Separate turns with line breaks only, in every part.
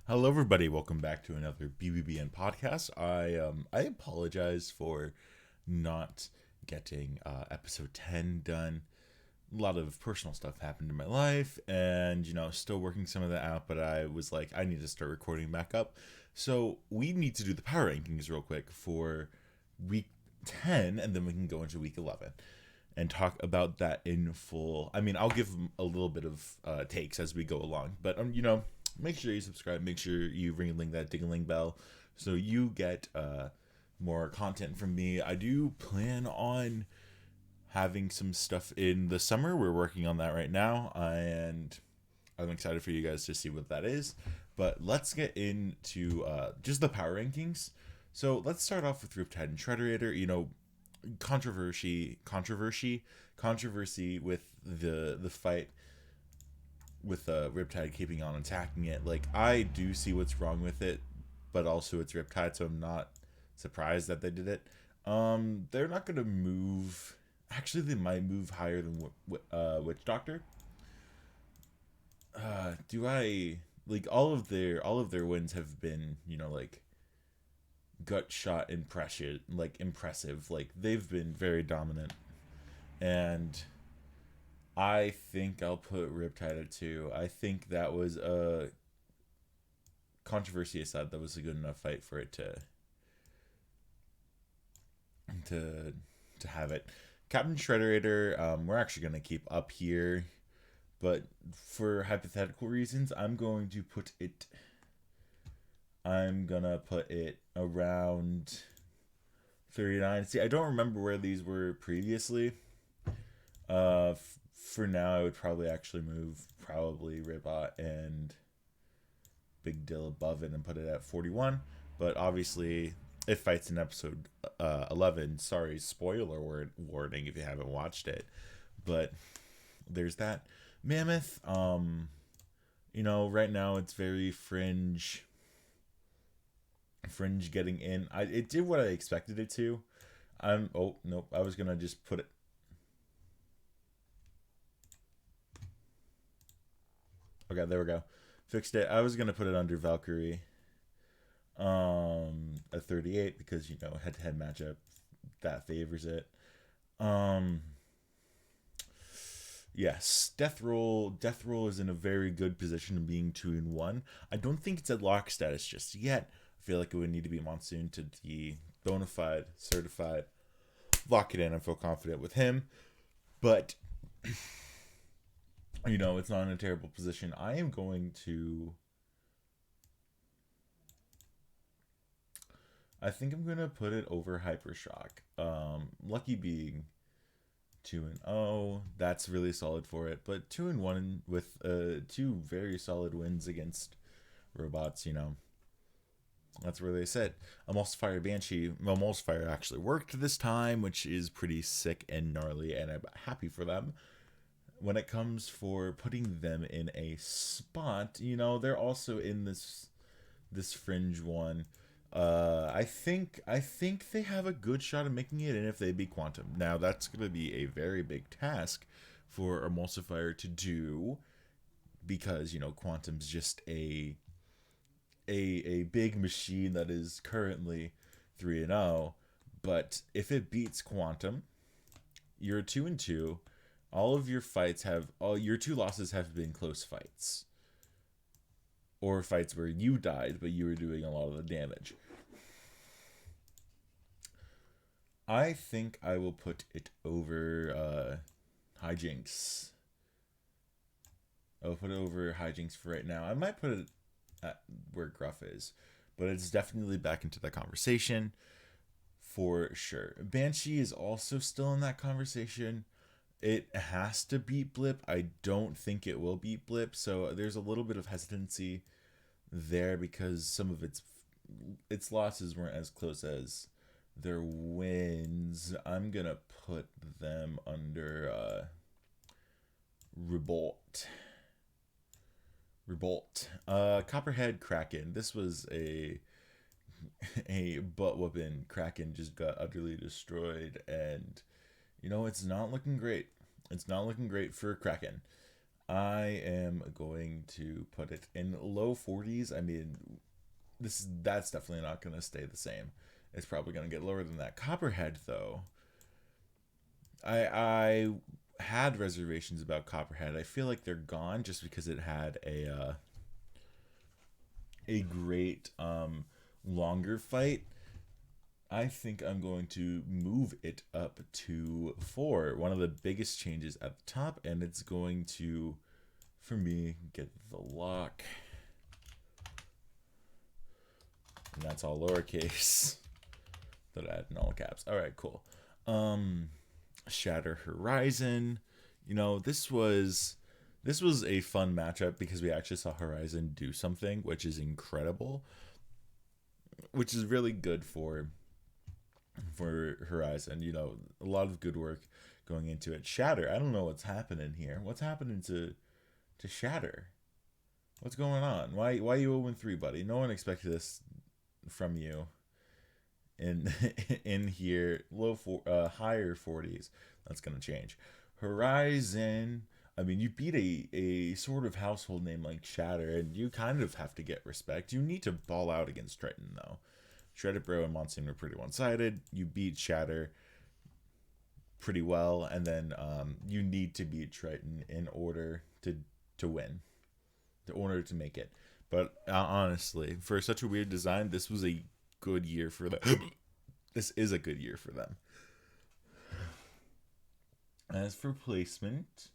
Hello, everybody. Welcome back to another BBBN podcast. I apologize for not getting episode 10 done. A lot of personal stuff happened in my life, and still working some of that out. But I was like, I need to start recording back up. So we need to do the power rankings real quick for week 10, and then we can go into week 11 and talk about that in full. I mean, I'll give a little bit of takes as we go along, but make sure you subscribe. Make sure you ring that ding-a-ling bell so you get more content from me. I do plan on having some stuff in the summer. We're working on that right now, and I'm excited for you guys to see what that is. But let's get into just the power rankings. So let's start off with Riptide and Shredderator. Controversy with the fight with Riptide keeping on attacking it. Like, I do see what's wrong with it, but also it's Riptide, so I'm not surprised that they did it. They're not gonna move. Actually, they might move higher than Witch Doctor. Do I like all of their wins have been like gut shot impressive. Like, they've been very dominant, and I think I'll put Riptide at 2. I think that was a controversy aside. That was a good enough fight for it to have it. Captain Shredderator, we're actually gonna keep up here, but for hypothetical reasons, I'm gonna put it around 39. See, I don't remember where these were previously. For now, I would probably actually move Ribot and Big Dill above it and put it at 41. But obviously, it fights in episode 11. Sorry, spoiler warning if you haven't watched it. But there's that. Mammoth, right now it's very fringe getting in. It did what I expected it to. Nope, I was gonna just put it. Okay, there we go. Fixed it. I was gonna put it under Valkyrie. At 38 because head-to-head matchup that favors it. Yes, Death Roll is in a very good position of being 2-1. I don't think it's at lock status just yet. I feel like it would need to be Monsoon to be bona fide, certified, lock it in, and feel confident with him. But it's not in a terrible position. I am going to. I think I'm gonna put it over Hypershock. Lucky being 2-0, that's really solid for it. But 2-1 with 2 very solid wins against robots. That's where they sit. Emulsifier Banshee. Emulsifier actually worked this time, which is pretty sick and gnarly, and I'm happy for them. When it comes for putting them in a spot, they're also in this fringe one. I think they have a good shot of making it in if they beat Quantum. Now, that's going to be a very big task for Emulsifier to do, because Quantum's just a big machine that is currently 3-0. But if it beats Quantum, you're 2-2. All of your your 2 losses have been close fights, or fights where you died but you were doing a lot of the damage. I think I will put it over Hijinks. I'll put it over Hijinks for right now. I might put it at where Gruff is, but it's definitely back into the conversation for sure. Banshee is also still in that conversation. It has to beat Blip. I don't think it will beat Blip, so there's a little bit of hesitancy there because some of its losses weren't as close as their wins. I'm gonna put them under Revolt. Copperhead Kraken. This was a butt whooping. Kraken just got utterly destroyed, and it's not looking great. It's not looking great for Kraken. I am going to put it in low 40s. I mean, that's definitely not going to stay the same. It's probably going to get lower than that. Copperhead, though, I had reservations about Copperhead. I feel like they're gone just because it had a great longer fight. I think I'm going to move it up to 4. One of the biggest changes at the top, and it's going to, for me, get the lock. And that's all lowercase. That I had in all caps. All right, cool. Shatter Horizon. You know, this was a fun matchup because we actually saw Horizon do something, which is incredible, which is really good for Horizon. You know, a lot of good work going into it. Shatter. I don't know what's happening here. What's happening to Shatter? What's going on? Why you 0-3, buddy? No one expected this from you. In in here, higher 40s. That's gonna change. Horizon. I mean, you beat a sort of household name like Shatter, and you kind of have to get respect. You need to ball out against Triton, though. Shredded Bro and Monsoon were pretty one-sided. You beat Shatter pretty well, and then you need to beat Triton in order to win, in order to make it. But honestly, for such a weird design, this was a good year for them. This is a good year for them. As for placement,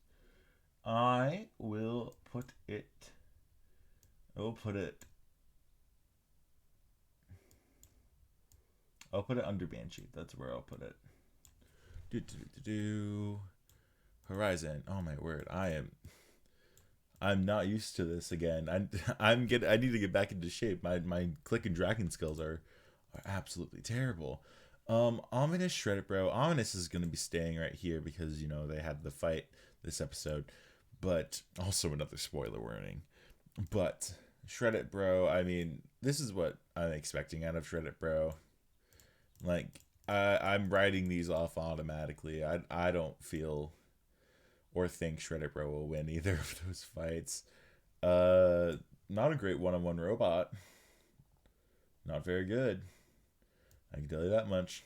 I will put it. I'll put it under Banshee. That's where I'll put it. Horizon. Oh my word! I'm not used to this again. I need to get back into shape. My click and dragon skills are absolutely terrible. Ominous Shredded Bro. Ominous is gonna be staying right here because you know they had the fight this episode, but also another spoiler warning. But Shredded Bro, I mean, this is what I'm expecting out of Shredded Bro. Like I'm writing these off automatically. I don't feel or think Shredded Bro will win either of those fights. Not a great one-on-one robot. Not very good. I can tell you that much.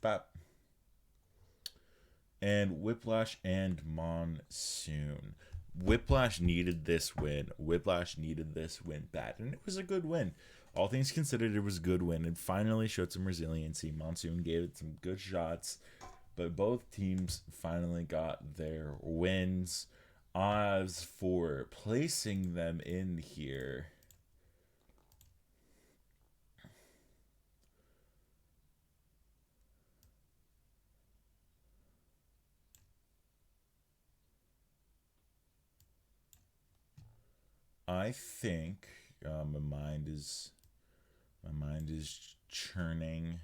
Bop. And Whiplash and Monsoon. Whiplash needed this win. Whiplash needed this win bad, and it was a good win. All things considered, it was a good win. It finally showed some resiliency. Monsoon gave it some good shots, but both teams finally got their wins. As for placing them in here, I think my mind is churning.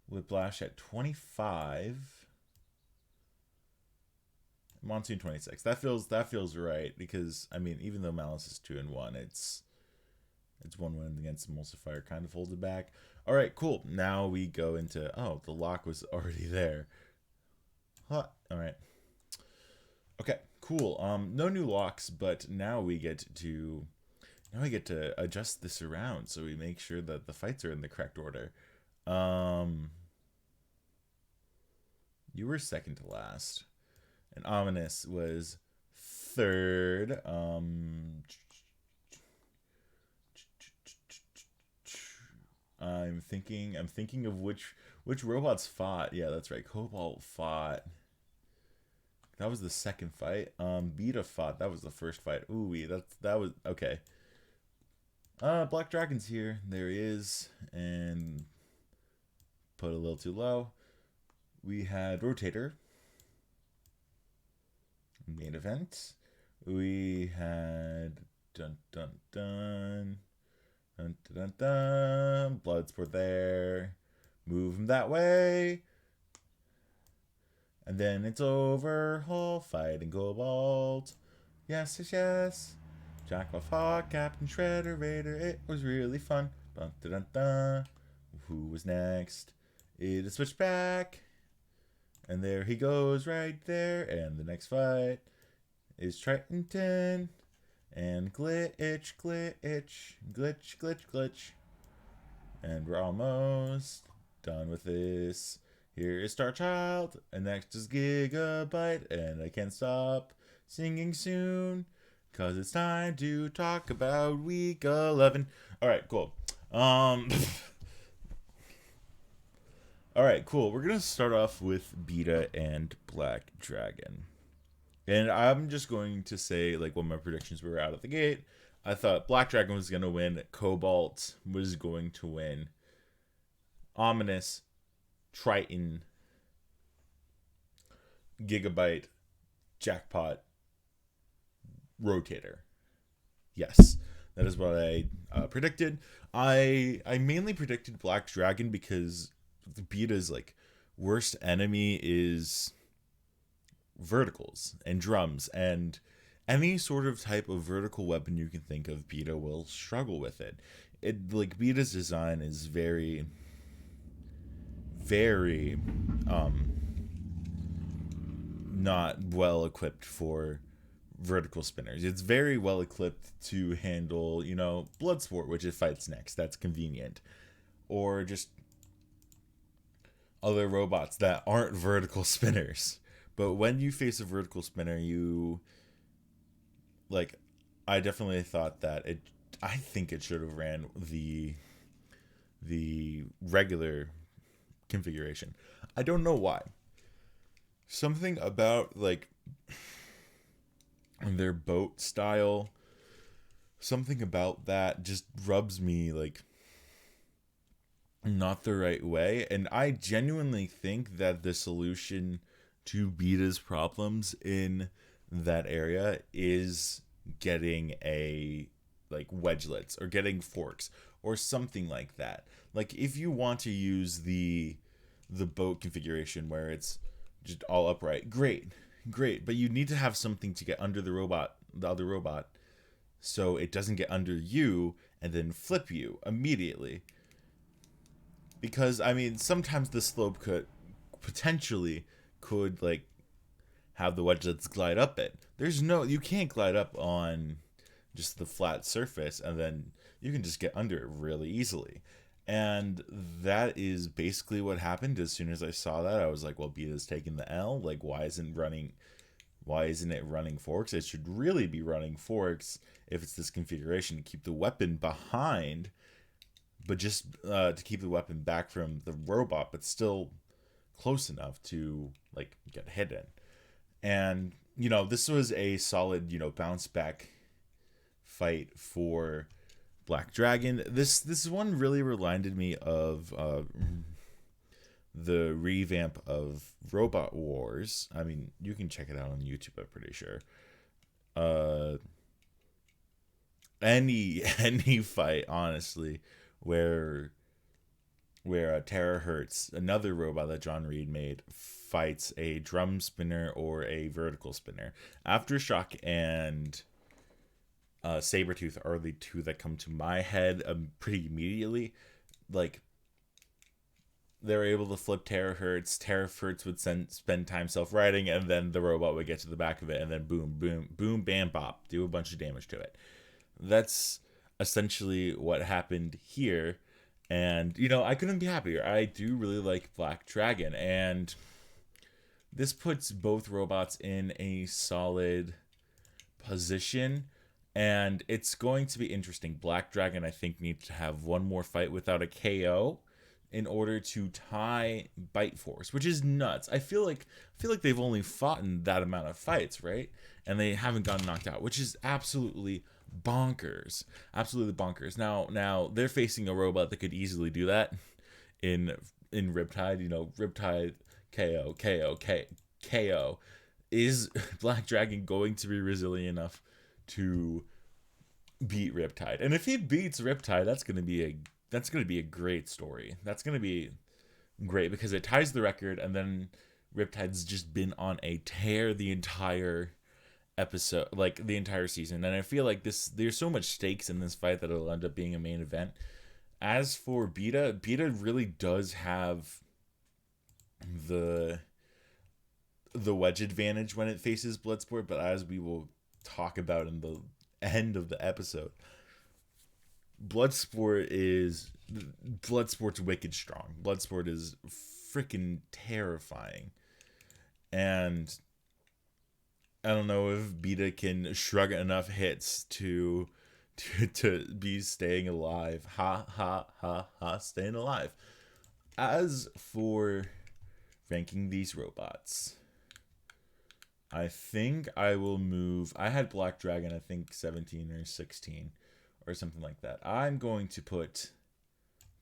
Whiplash at 25. Monsoon 26. That feels right because I mean even though Malice is 2-1, it's 1 win against Emulsifier kind of holds it back. All right, cool. Now we go into the lock was already there. Huh. All right. Okay, cool. No new locks, but now we get to adjust this around so we make sure that the fights are in the correct order. You were second to last. And Ominous was third. I'm thinking of which robots fought. Yeah, that's right. Cobalt fought. That was the second fight. Beta fought. That was the first fight. Ooh, that was okay. Black Dragon's here. There he is. And put a little too low. We had Rotator. Main event. We had dun dun dun dun dun dun, dun. Bloodsport there. Move him that way. And then it's over. Whole fighting Cobalt. Yes, yes, yes. Jack of Hawk, Captain Shredder, Raider. It was really fun. Dun dun dun dun. Who was next? It is switched back. And there he goes right there. And the next fight is Triton. And glitch, glitch. And we're almost done with this. Here is Star Child. And next is Gigabyte. And I can't stop singing soon. Because it's time to talk about week 11. Alright, cool. Alright, cool. We're going to start off with Beta and Black Dragon. And I'm just going to say, like, what my predictions were out of the gate. I thought Black Dragon was going to win. Cobalt was going to win. Ominous, Triton, Gigabyte, Jackpot, Rotator. Yes, that is what I predicted. I mainly predicted Black Dragon because the Beta's like worst enemy is verticals and drums, and any sort of type of vertical weapon you can think of, Beta will struggle with it. Like Beta's design is very not well equipped for vertical spinners. It's very well equipped to handle, Bloodsport, which it fights next. That's convenient. Or just other robots that aren't vertical spinners. But when you face a vertical spinner, I definitely thought that I think it should have ran the regular configuration. I don't know why. Something about, their boat style, something about that just rubs me, not the right way. And I genuinely think that the solution to Beta's problems in that area is getting wedgelets or getting forks or something like that. Like, if you want to use the boat configuration where it's just all upright, great, but you need to have something to get under the other robot, so it doesn't get under you and then flip you immediately. Because, sometimes the slope could have the wedgelets glide up it. You can't glide up on just the flat surface, and then you can just get under it really easily. And that is basically what happened. As soon as I saw that, I was like, well, Beta's taking the L. Why isn't it running forks? It should really be running forks if it's this configuration, to keep the weapon behind, but just to keep the weapon back from the robot, but still close enough to get hidden. And this was a solid bounce back fight for Black Dragon. This one really reminded me of the revamp of Robot Wars. You can check it out on YouTube, I'm pretty sure. Any fight, honestly, where Terahertz, another robot that John Reed made, fights a drum spinner or a vertical spinner. Aftershock and Sabretooth are the two that come to my head pretty immediately. They're able to flip Terahertz. Terahertz would spend time self-riding, and then the robot would get to the back of it, and then boom, bam, bop, do a bunch of damage to it. That's essentially what happened here. And, I couldn't be happier. I do really like Black Dragon, and this puts both robots in a solid position, and it's going to be interesting. Black Dragon, I think, needs to have one more fight without a KO in order to tie Bite Force, which is nuts. I feel like they've only fought in that amount of fights, right? And they haven't gotten knocked out, which is absolutely bonkers. Now they're facing a robot that could easily do that in Riptide. Riptide KO. Is Black Dragon going to be resilient enough to beat Riptide? And if he beats Riptide, that's going to be a great story. That's going to be great because it ties the record, and then Riptide's just been on a tear the entire episode, the entire season. And I feel like there's so much stakes in this fight that it'll end up being a main event As for Beta really does have the wedge advantage when it faces Bloodsport, but as we will talk about in the end of the episode, Bloodsport is Bloodsport's wicked strong. Bloodsport is freaking terrifying. And I don't know if Beta can shrug enough hits to be staying alive. Ha ha ha ha, staying alive. As for ranking these robots, I think I will move. I had Black Dragon, I think 17 or 16 or something like that. I'm going to put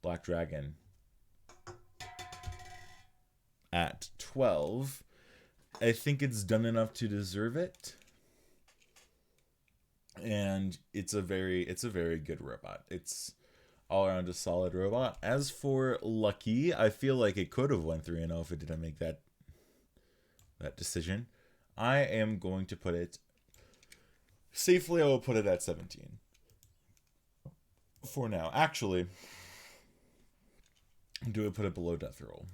Black Dragon at 12. I think it's done enough to deserve it. And it's a very good robot. It's all around a solid robot. As for Lucky, I feel like it could have went 3-0 if it didn't make that decision. I am going to put it safely. I will put it at 17 for now. Actually, do I put it below Death Roll?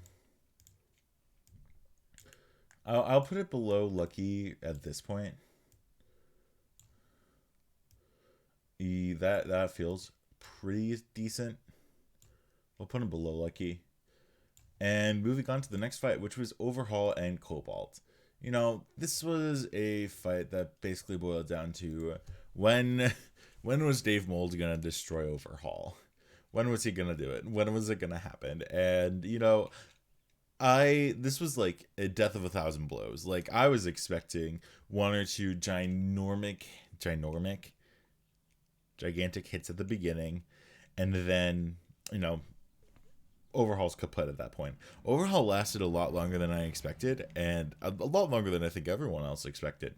I'll put it below Lucky at this point. That feels pretty decent. We'll put him below Lucky. And moving on to the next fight, which was Overhaul and Cobalt. You know, this was a fight that basically boiled down to when was Dave Mold gonna destroy Overhaul? When was he gonna do it? When was it gonna happen? And you know, this was like a death of 1,000 blows. Like I was expecting one or two gigantic hits at the beginning, and then you know, Overhaul's kaput at that point. Overhaul lasted a lot longer than I expected, and a lot longer than I think everyone else expected.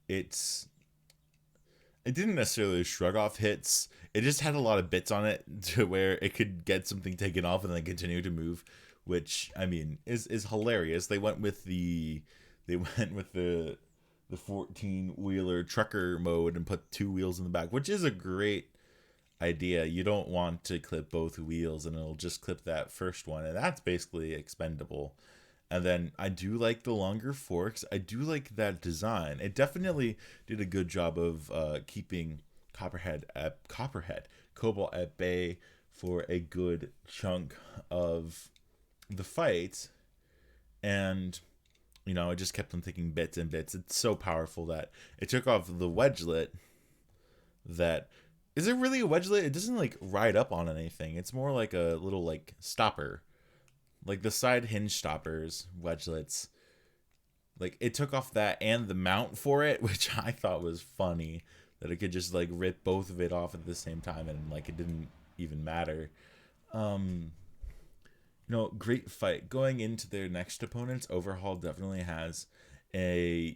It didn't necessarily shrug off hits. It just had a lot of bits on it to where it could get something taken off and then continue to move, which I mean is hilarious. They went with the 14-wheeler trucker mode and put 2 wheels in the back, which is a great idea. You don't want to clip both wheels and it'll just clip that first one, and that's basically expendable. And then I do like the longer forks. I do like that design. It definitely did a good job of keeping Cobalt at bay for a good chunk of the fight. And you know, it just kept on taking bits and bits. It's so powerful that it took off the wedgelet. That is it really a wedgelet? It doesn't like ride up on anything. It's more like a little like stopper. Like the side hinge stoppers, wedgelets. Like it took off that and the mount for it, which I thought was funny. That it could just like rip both of it off at the same time and like it didn't even matter. You know, great fight. Going into their next opponents, Overhaul definitely has an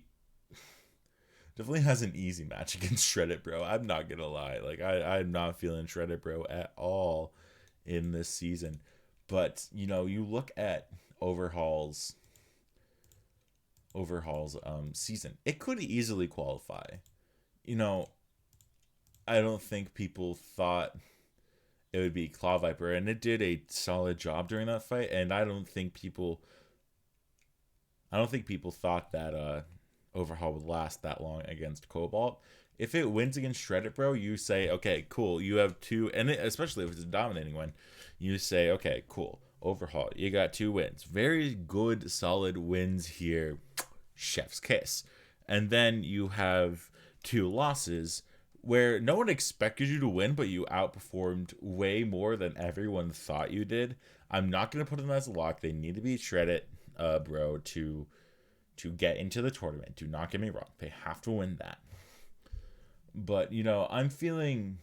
easy match against Shreddit Bro. I'm not gonna lie. Like I'm not feeling Shreddit Bro at all in this season. But you know, you look at Overhaul's season. It could easily qualify. You know, I don't think people thought it would be Claw Viper, and it did a solid job during that fight. And I don't think people thought that Overhaul would last that long against Cobalt. If it wins against Shreddit Bro, you say, okay, cool. You have 2, and especially if it's a dominating one, you say, okay, cool. Overhaul, you got 2 wins. Very good, solid wins here. Chef's kiss. And then you have 2 losses where no one expected you to win, but you outperformed way more than everyone thought you did. I'm not going to put them as a lock. They need to be Shreddit Bro to get into the tournament. Do not get me wrong. They have to win that. But, you know, I'm feeling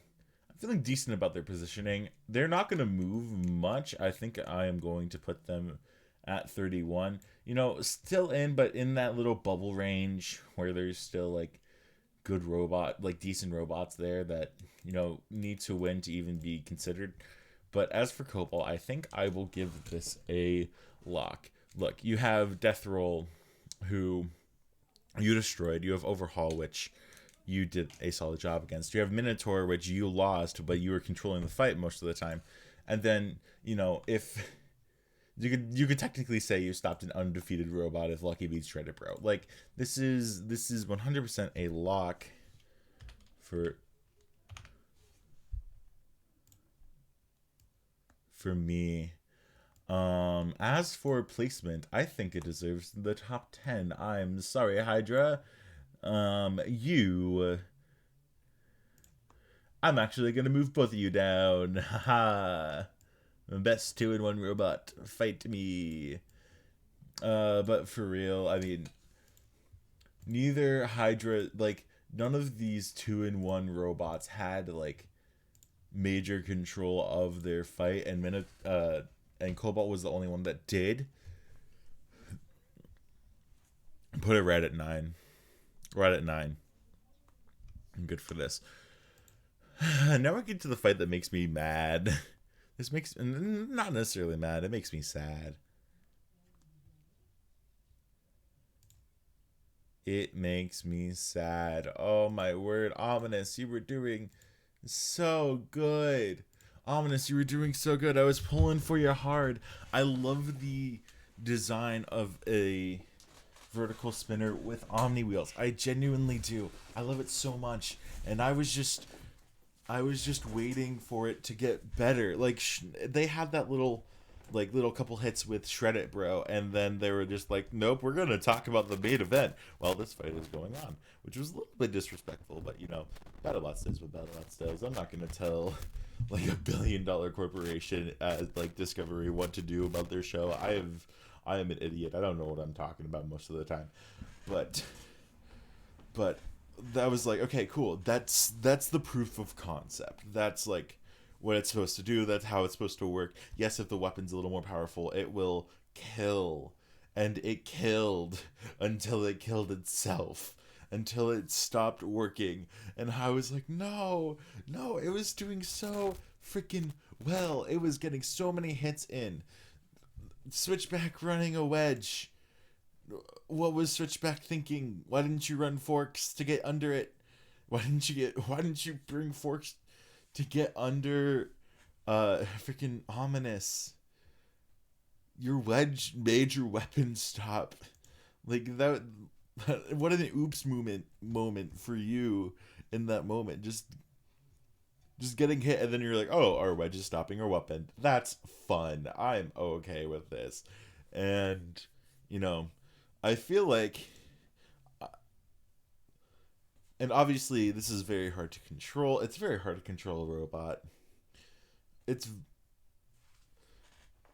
decent about their positioning. They're not going to move much. I think I am going to put them at 31. You know, still but in that little bubble range where there's still, like, good decent robots there that, you know, need to win to even be considered. But as for Cobalt, I think I will give this a lock. Look, you have Death Roll, who you destroyed. You have Overhaul, which you did a solid job against. You have Minotaur, which you lost, but you were controlling the fight most of the time. And then, if you could technically say you stopped an undefeated robot if Lucky beats Shredded Bro. Like, this is 100% a lock for me. As for placement, I think it deserves the top 10. I'm sorry, Hydra. You I'm actually gonna move both of you down. Haha. Best 2-in-1 robot. Fight me. But for real, I mean, neither Hydra, like, none of these 2-in-1 robots had, like, major control of their fight, and and Cobalt was the only one that did. Put it right at 9. Right at 9. I'm good for this. Now we get to the fight that makes me mad. This makes, not necessarily mad, it makes me sad. It makes me sad. Oh my word, Ominous, you were doing so good. Ominous, you were doing so good. I was pulling for you hard. I love the design of a vertical spinner with Omni wheels. I genuinely do. I love it so much. And I was just waiting for it to get better. Like, they had that little couple hits with Shred It Bro, and then they were just like, nope, we're gonna talk about the main event while this fight is going on, which was a little bit disrespectful. But BattleBot stays what BattleBot stays. I'm not gonna tell like a billion-dollar corporation like Discovery what to do about their show. I am an idiot. I don't know what I'm talking about most of the time, but that was like, okay, cool. That's the proof of concept. That's like what it's supposed to do. That's how it's supposed to work. Yes, if the weapon's a little more powerful, it will kill. And it killed until it killed itself. Until it stopped working. And I was like, no, it was doing so freaking well. It was getting so many hits in. Switchback running a wedge. What was Switchback thinking? Why didn't you run Forks to get under it? Why didn't you bring Forks to get under freaking Ominous? Your wedge made your weapon stop. Like that what an oops moment for you in that moment. Just getting hit, and then you're like, oh, our wedge is stopping our weapon. That's fun. I'm okay with this. And I feel like, and obviously this is very hard to control. It's very hard to control a robot. It's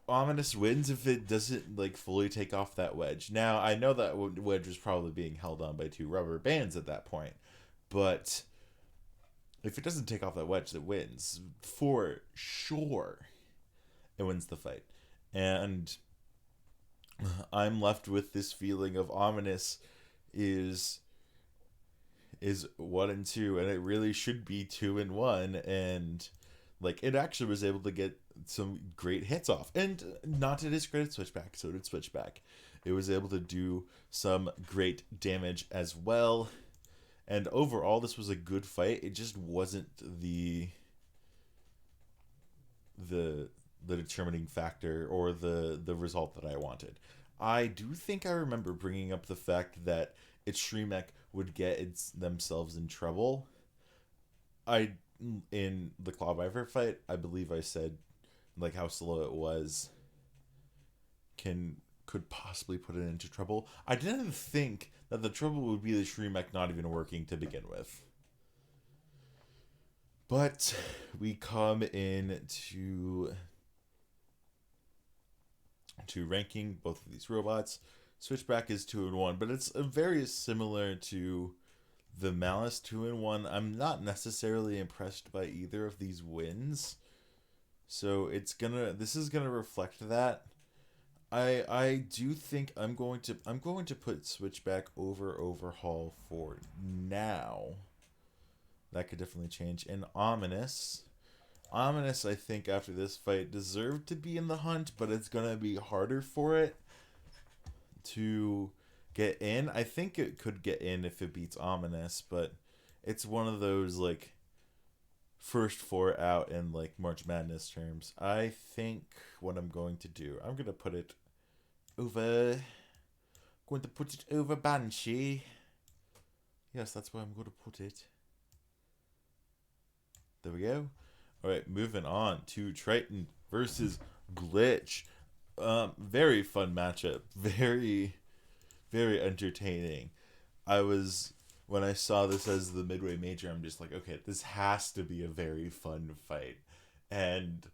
Ominous wins if it doesn't like fully take off that wedge. Now I know that wedge was probably being held on by 2 rubber bands at that point, but if it doesn't take off that wedge, it wins for sure. It wins the fight, and I'm left with this feeling of Ominous is 1 and 2, and it really should be 2 and 1, and like it actually was able to get some great hits off. And not to discredit Switchback, so did Switchback. It was able to do some great damage as well. And overall, this was a good fight. It just wasn't the determining factor or the result that I wanted. I do think I remember bringing up the fact that Extreme would get themselves in trouble. In the Clawdiver fight, I believe I said like how slow it was could possibly put it into trouble. I didn't think that the trouble would be the Shremek not even working to begin with. But we come in to ranking both of these robots. Switchback is 2 and 1, but it's very similar to the Malice 2 and 1. I'm not necessarily impressed by either of these wins, so this is gonna reflect that. I do think I'm going to put Switchback over Overhaul for now. That could definitely change. And Ominous, I think after this fight deserved to be in the hunt, but it's gonna be harder for it to get in. I think it could get in if it beats Ominous, but it's one of those like first four out in like March Madness terms. I think what I'm going to do, I'm gonna put it over. Going to put it over Banshee. Yes, that's where I'm going to put it. There we go. All right, moving on to Triton versus Glitch. Very fun matchup. Very, very entertaining. When I saw this as the midway major, I'm just like, okay, this has to be a very fun fight. And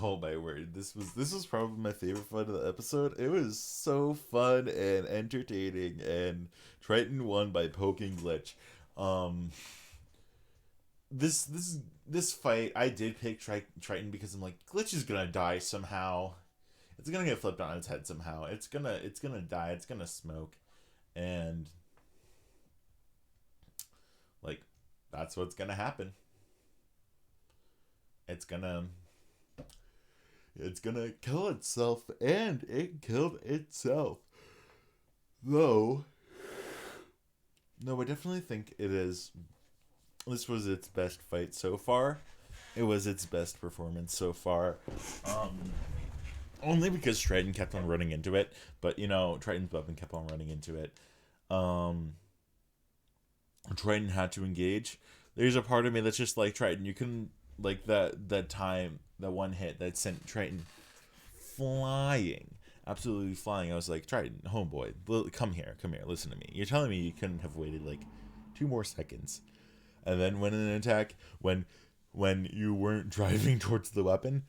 oh my word, this was probably my favorite fight of the episode. It was so fun and entertaining, and Triton won by poking Glitch. This fight, I did pick Triton because I'm like, Glitch is gonna die somehow. It's gonna get flipped on its head somehow. It's gonna die. It's gonna smoke, and like that's what's gonna happen. It's gonna kill itself, and it killed itself. Though, no, I definitely think this was its best fight so far. It was its best performance so far. Only because Triton kept on running into it, but Triton's weapon kept on running into it. Triton had to engage. There's a part of me that's just like, Triton, you couldn't, like that time, that one hit that sent Triton flying, absolutely flying. I was like, Triton, homeboy, come here, listen to me. You're telling me you couldn't have waited like 2 more seconds, and then when an attack, when you weren't driving towards the weapon,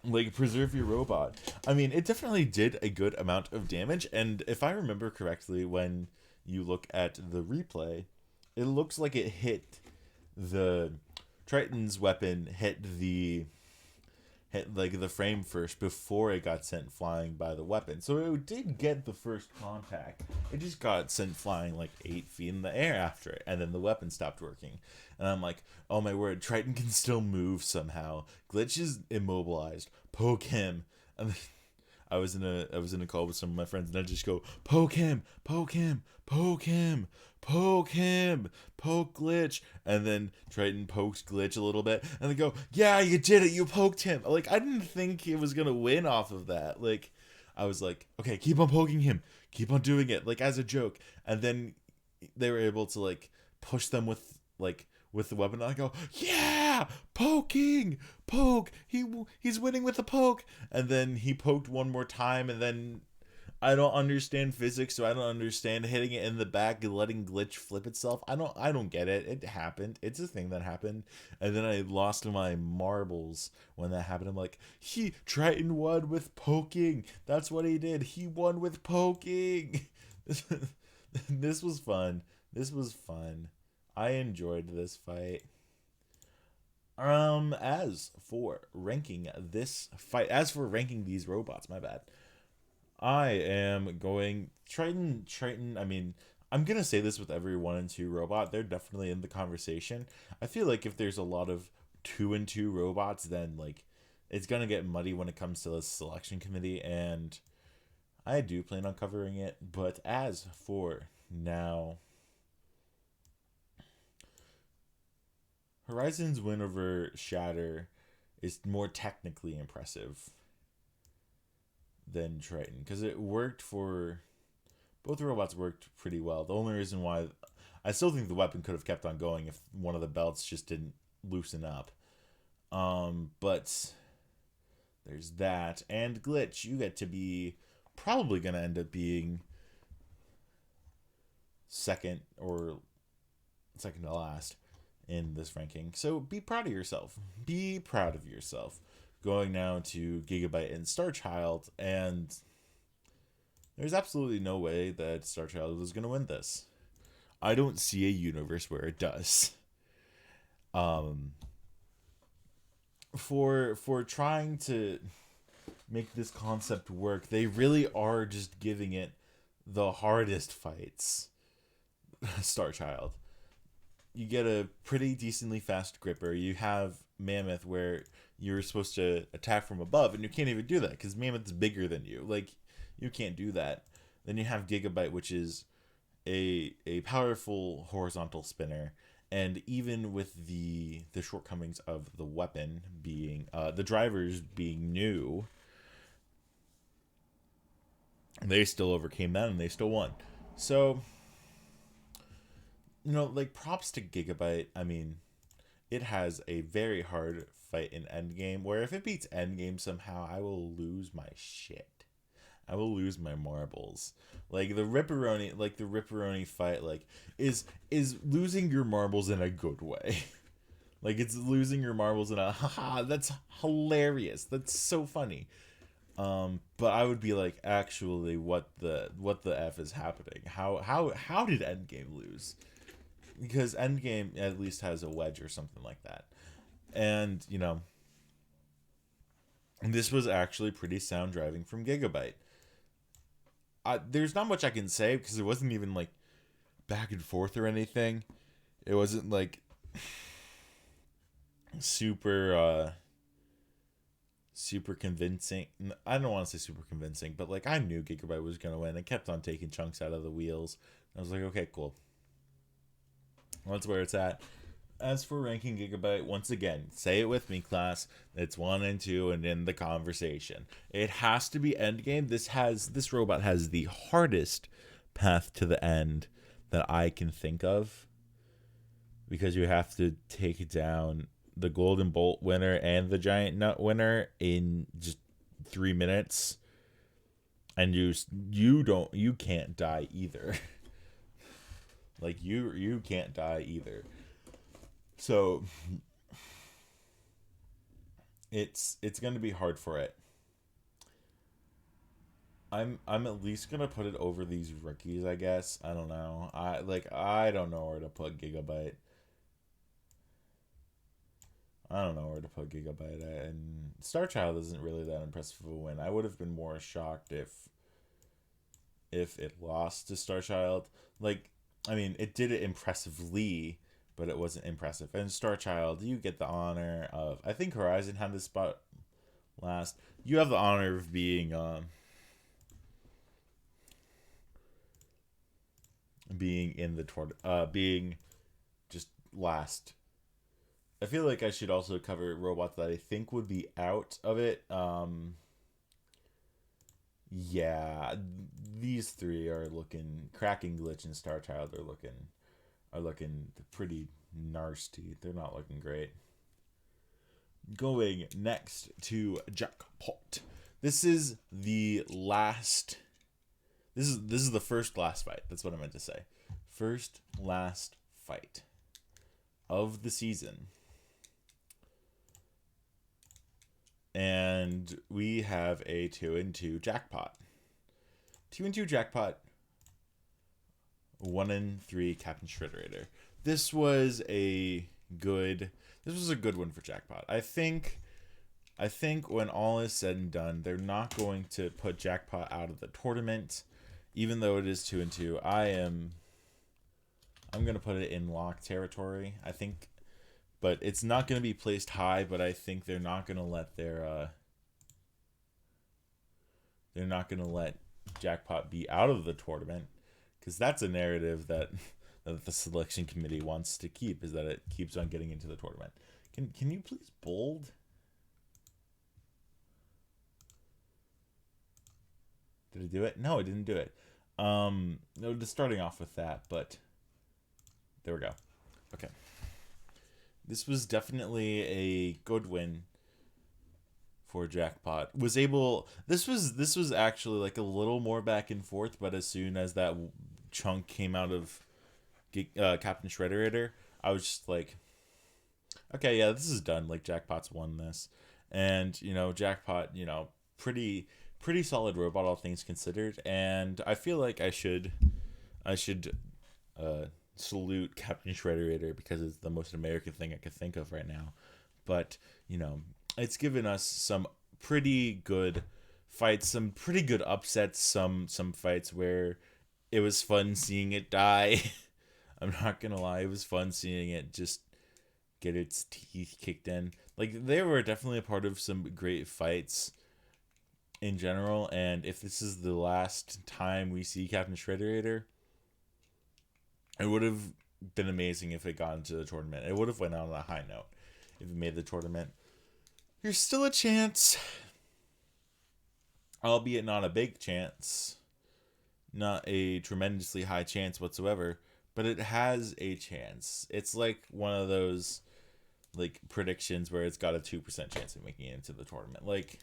like, preserve your robot. I mean, it definitely did a good amount of damage, and if I remember correctly, when you look at the replay, it looks like it hit the Triton's weapon hit like the frame first before it got sent flying by the weapon. So it did get the first contact. It just got sent flying like 8 feet in the air after it, and then the weapon stopped working. And I'm like, oh my word, Triton can still move somehow. Glitch is immobilized. Poke him. And I was in a call with some of my friends, and I just go, poke him, poke him, poke him, poke him, poke Glitch. And then Triton pokes Glitch a little bit, and they go, yeah, you did it, you poked him. Like, I didn't think it was gonna win off of that. Like, I was like, okay, keep on poking him, keep on doing it, like, as a joke. And then they were able to like push them with the weapon, and I go, yeah, poking, poke, he's winning with the poke. And then he poked one more time, and then I don't understand physics, so I don't understand hitting it in the back and letting Glitch flip itself. I don't get it. It happened. It's a thing that happened. And then I lost my marbles when that happened. I'm like, Triton won with poking. That's what he did. He won with poking. This was fun. I enjoyed this fight. As for ranking these robots, my bad. I am going Triton. I mean, I'm gonna say this with every 1 and 2 robot. They're definitely in the conversation. I feel like if there's a lot of 2 and 2 robots, then like it's gonna get muddy when it comes to the selection committee, and I do plan on covering it. But as for now, Horizon's win over Shatter is more technically impressive than Triton, because it worked for both robots, worked pretty well. The only reason why I still think the weapon could have kept on going if one of the belts just didn't loosen up. But there's that. And Glitch, you get to be probably gonna end up being second to last in this ranking. So be proud of yourself. Be proud of yourself. Going now to Gigabyte and Starchild, and there's absolutely no way that Starchild is going to win this. I don't see a universe where it does. For trying to make this concept work, they really are just giving it the hardest fights. Starchild. You get a pretty decently fast gripper. You have Mammoth, where you're supposed to attack from above, and you can't even do that because Mammoth's bigger than you. Like, you can't do that. Then you have Gigabyte, which is a powerful horizontal spinner, And even with the shortcomings of the weapon being the drivers being new, they still overcame that and they still won. So, like, props to Gigabyte. I mean, it has a very hard fight in Endgame, where if it beats Endgame somehow, I will lose my shit. I will lose my marbles. Like the Ripperoni fight, like is losing your marbles in a good way. Like it's losing your marbles in a haha. That's hilarious. That's so funny. But I would be like, actually, what the f is happening? How did Endgame lose? Because Endgame at least has a wedge or something like that, and this was actually pretty sound driving from Gigabyte. There's not much I can say because it wasn't even like back and forth or anything. It wasn't like super super convincing. I don't want to say super convincing, but like I knew Gigabyte was gonna win. It kept on taking chunks out of the wheels. I was like, okay, cool. Well, that's where it's at. As for ranking Gigabyte, once again, say it with me, class. It's 1 and 2 and in the conversation. It has to be Endgame. This robot has the hardest path to the end that I can think of. Because you have to take down the Golden Bolt winner and the Giant Nut winner in just 3 minutes. And you can't die either. Like you can't die either. So it's going to be hard for it. I'm at least going to put it over these rookies, I guess. I don't know. I don't know where to put Gigabyte. I don't know where to put Gigabyte at. And Star Child isn't really that impressive of a win. I would have been more shocked if it lost to Star Child. Like, I mean, it did it impressively, but it wasn't impressive. And Star Child, you get the honor of, I think Horizon had this spot last. You have the honor of being in the being just last. I feel like I should also cover robots that I think would be out of it. Yeah, these three are looking, Cracking Glitch and Star Child are looking pretty nasty. They're not looking great. Going next to Jackpot. This is the last. This is the first last fight. That's what I meant to say. First last fight of the season. And we have a 2 and 2 jackpot. 2 and 2 jackpot. 1 and 3 Captain Shredderator. This was a good one for jackpot. I think when all is said and done, they're not going to put jackpot out of the tournament, even though it is 2 and 2. I'm gonna put it in lock territory. I think. But it's not going to be placed high, but I think they're not going to let Jackpot be out of the tournament, because that's a narrative that the selection committee wants to keep, is that it keeps on getting into the tournament. Can you please bold? Did it do it? No, it didn't do it. No, just starting off with that, but there we go. Okay. This was definitely a good win for Jackpot. This was actually like a little more back and forth, but as soon as that chunk came out of Captain Shredderator, I was just like, okay, yeah, this is done. Like, Jackpot's won this. And, Jackpot, pretty solid robot, all things considered. And I feel like I should salute Captain Shredderator, because it's the most American thing I could think of right now. But, it's given us some pretty good fights, some pretty good upsets, some fights where it was fun seeing it die. I'm not gonna lie, it was fun seeing it just get its teeth kicked in. Like, they were definitely a part of some great fights in general, and if this is the last time we see Captain Shredderator, it would have been amazing if it got into the tournament. It would have went out on a high note if it made the tournament. There's still a chance, albeit not a big chance, not a tremendously high chance whatsoever, but it has a chance. It's like one of those like predictions where it's got a 2% chance of making it into the tournament. Like,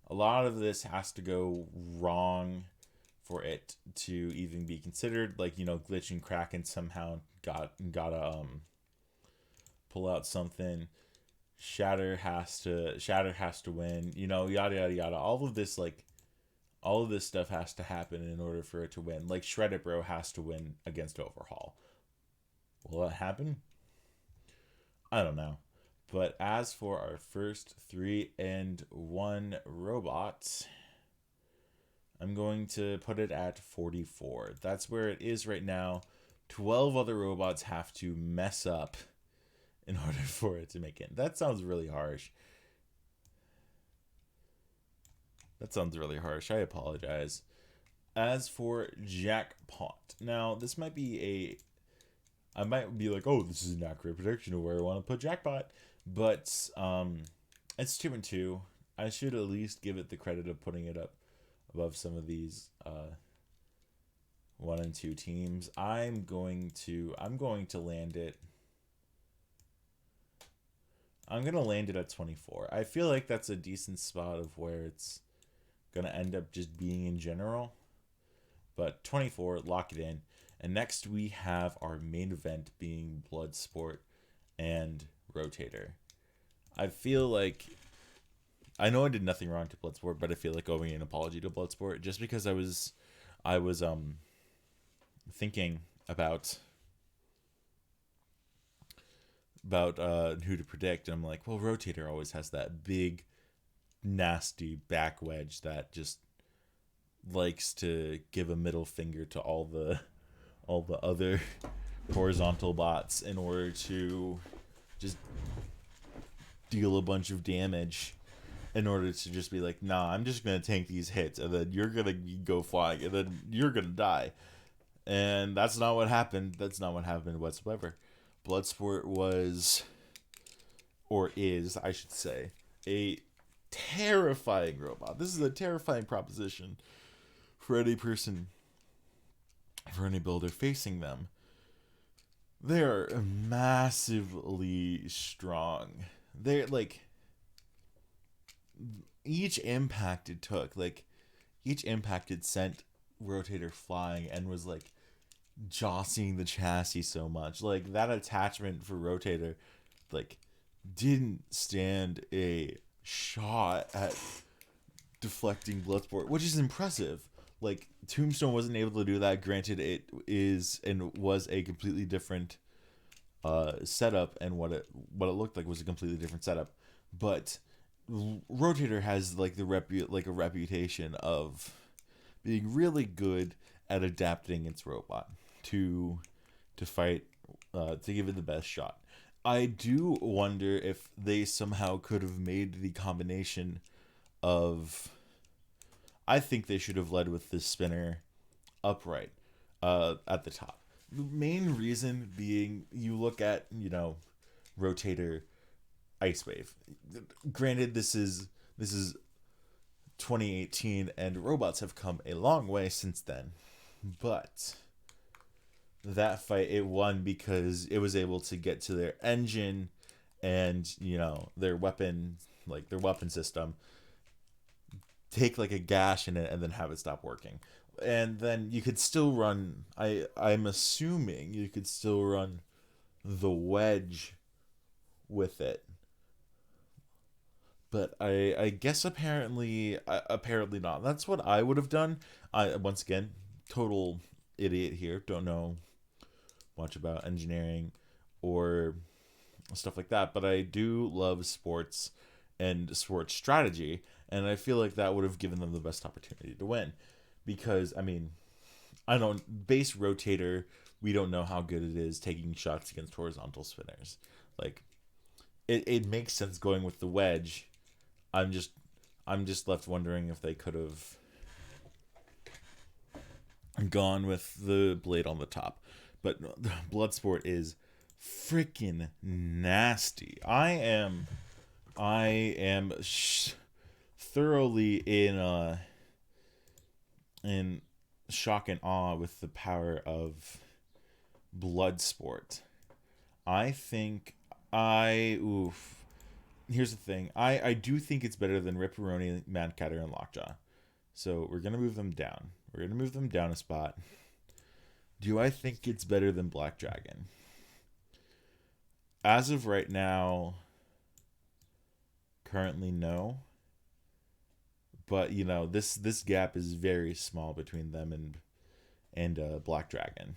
a lot of this has to go wrong for it to even be considered. Like, Glitch and Kraken somehow gotta pull out something. Shatter has to win. Yada yada yada. All of this stuff has to happen in order for it to win. Like, Shreddit Bro has to win against Overhaul. Will that happen? I don't know. But as for our first 3-1 robots, I'm going to put it at 44. That's where it is right now. 12 other robots have to mess up in order for it to make it. That sounds really harsh. I apologize. As for Jackpot, now this might be I might be like, oh, this is an accurate prediction of where I want to put Jackpot, but it's 2-2. I should at least give it the credit of putting it up above some of these 1 and 2 teams. I'm going to land it. I'm going to land it at 24. I feel like that's a decent spot of where it's going to end up just being in general. But 24, lock it in. And next we have our main event being Bloodsport and Rotator. I feel like, I know I did nothing wrong to Bloodsport, but I feel like owing an apology to Bloodsport just because I was thinking about who to predict, and I'm like, well, Rotator always has that big nasty back wedge that just likes to give a middle finger to all the other horizontal bots in order to just deal a bunch of damage, in order to just be like, nah, I'm just gonna tank these hits and then you're gonna go flying and then you're gonna die. And that's not what happened. Whatsoever. Bloodsport was, or is, I should say, a terrifying robot. This is a terrifying proposition for any person, for any builder facing them. They're massively strong. They're like, each impact it sent Rotator flying and was like jostling the chassis so much. Like, that attachment for Rotator like didn't stand a shot at deflecting Bloodsport, which is impressive. Like, Tombstone wasn't able to do that. Granted, it is and was a completely different setup, and what it looked like was a completely different setup. But Rotator has like a reputation of being really good at adapting its robot to fight, to give it the best shot. I do wonder if they somehow could have made the combination of, I think they should have led with the spinner upright at the top. The main reason being, you look at, Rotator Ice Wave. Granted, this is 2018 and robots have come a long way since then. But that fight, it won because it was able to get to their engine and, their weapon system, take like a gash in it and then have it stop working. And then you could still run, I'm assuming you could still run the wedge with it. But I guess apparently not. That's what I would have done. Once again, total idiot here. Don't know much about engineering or stuff like that. But I do love sports and sports strategy. And I feel like that would have given them the best opportunity to win. Because, I don't, base Rotator, we don't know how good it is taking shots against horizontal spinners. Like, it makes sense going with the wedge. I'm just left wondering if they could have gone with the blade on the top. But Bloodsport is freaking nasty. I am thoroughly in shock and awe with the power of Bloodsport. I think I oof. Here's the thing. I do think it's better than Ripperoni, Madcatter, and Lockjaw. So we're gonna move them down. We're gonna move them down a spot. Do I think it's better than Black Dragon? As of right now, currently no. But this gap is very small between them and Black Dragon.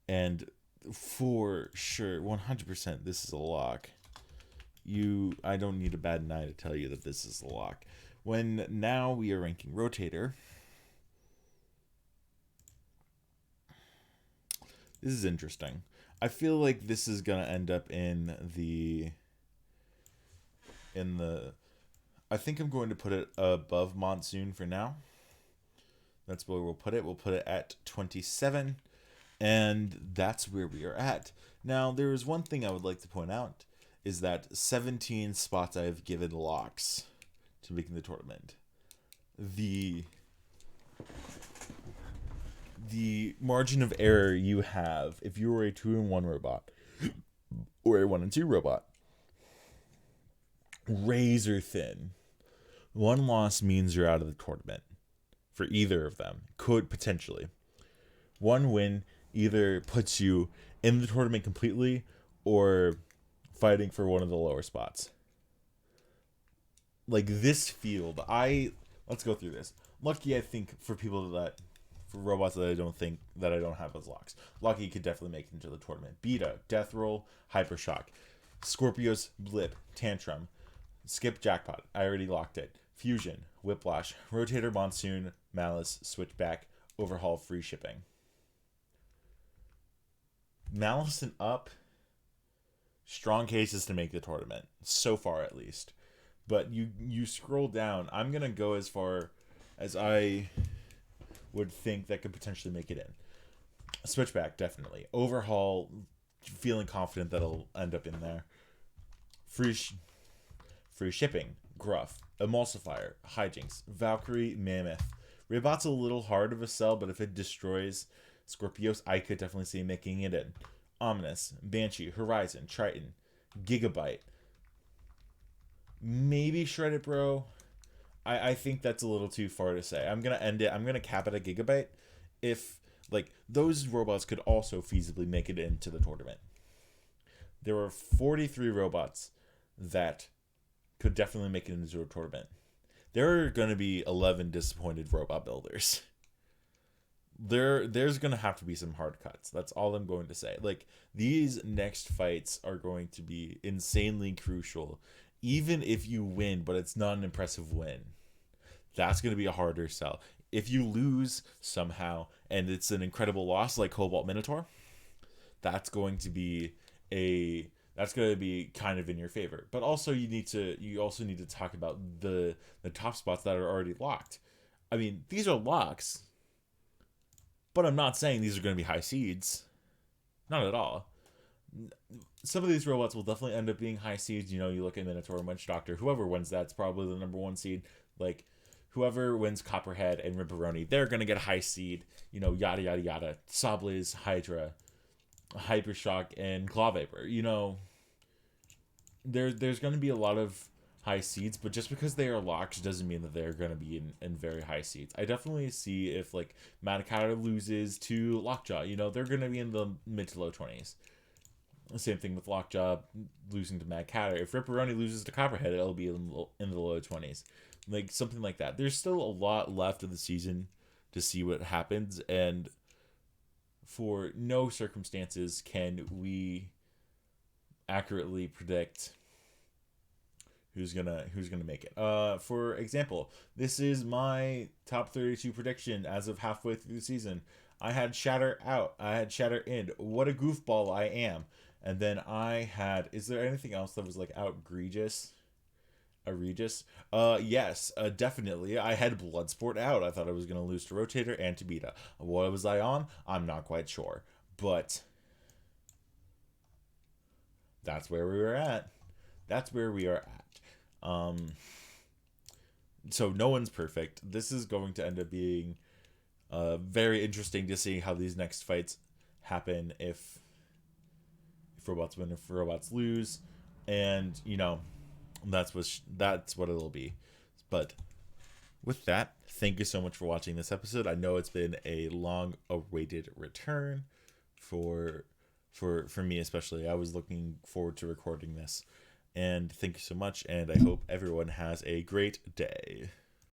And for sure, 100%, this is a lock. I don't need a bad eye to tell you that this is a lock. When now we are ranking Rotator, this is interesting. I feel like this is gonna end up in the. I think I'm going to put it above Monsoon for now. That's where we'll put it. We'll put it at 27, and that's where we are at. Now, there is one thing I would like to point out, is that 17 spots I have given locks to making the tournament. The margin of error you have if you were a 2-1 robot or a 1-2 robot, razor thin. One loss means you're out of the tournament for either of them. Could potentially. One win either puts you in the tournament completely or fighting for one of the lower spots. Like this field, let's go through this. Lucky, I think, for robots that I don't have as locks. Lucky could definitely make it into the tournament. Beta, Death Roll, Hypershock, Scorpios, Blip, Tantrum, Skip Jackpot. I already locked it. Fusion, Whiplash, Rotator Monsoon, Malice, Switchback, Overhaul, free shipping. Malice and up, strong cases to make the tournament, so far at least. But you scroll down, I'm going to go as far as I would think that could potentially make it in. Switchback, definitely. Overhaul, feeling confident that'll end up in there. Free shipping, Gruff, Emulsifier, Hijinks, Valkyrie, Mammoth. Rebot's a little hard of a sell, but if it destroys Scorpios, I could definitely see making it in. Ominous, Banshee, Horizon, Triton, Gigabyte. Maybe Shred It Bro. I think that's a little too far to say. I'm going to end it. I'm going to cap it at Gigabyte. If, those robots could also feasibly make it into the tournament. There were 43 robots that could definitely make it into a tournament. There are going to be 11 disappointed robot builders. There's going to have to be some hard cuts. That's all I'm going to say. These next fights are going to be insanely crucial. Even if you win, but it's not an impressive win, that's going to be a harder sell. If you lose somehow and it's an incredible loss like Cobalt Minotaur, that's going to be kind of in your favor. But also you also need to talk about the top spots that are already locked. I mean, these are locks, but I'm not saying these are going to be high seeds. Not at all. Some of these robots will definitely end up being high seeds. You look at Minotaur and Wench Doctor. Whoever wins that's probably the number 1 seed. Whoever wins Copperhead and Ripperoni, they're going to get a high seed. Yada, yada, yada. Sawblaze, Hydra, Hypershock, and Claw Vapor. There's going to be a lot of high seeds, but just because they are locks doesn't mean that they're going to be in very high seeds. I definitely see if, Madcatter loses to Lockjaw, they're going to be in the mid to low 20s. Same thing with Lockjaw losing to Madcatter. If Ripperoni loses to Copperhead, it'll be in the low 20s. Something like that. There's still a lot left of the season to see what happens, and for no circumstances can we accurately predict who's gonna make it. For example, this is my top 32 prediction as of halfway through the season. I had Shatter out. I had Shatter in. What a goofball I am. And then I had... Is there anything else that was outrageous? Yes, definitely. I had Bloodsport out. I thought I was going to lose to Rotator and to Beta. What was I on? I'm not quite sure. But that's where we were at. That's where we are at. So no one's perfect. This is going to end up being very interesting to see how these next fights happen if robots win, if robots lose, and that's what it'll be. But with that, thank you so much for watching this episode. I know it's been a long-awaited return for me especially. I was looking forward to recording this, and thank you so much. And I hope everyone has a great day.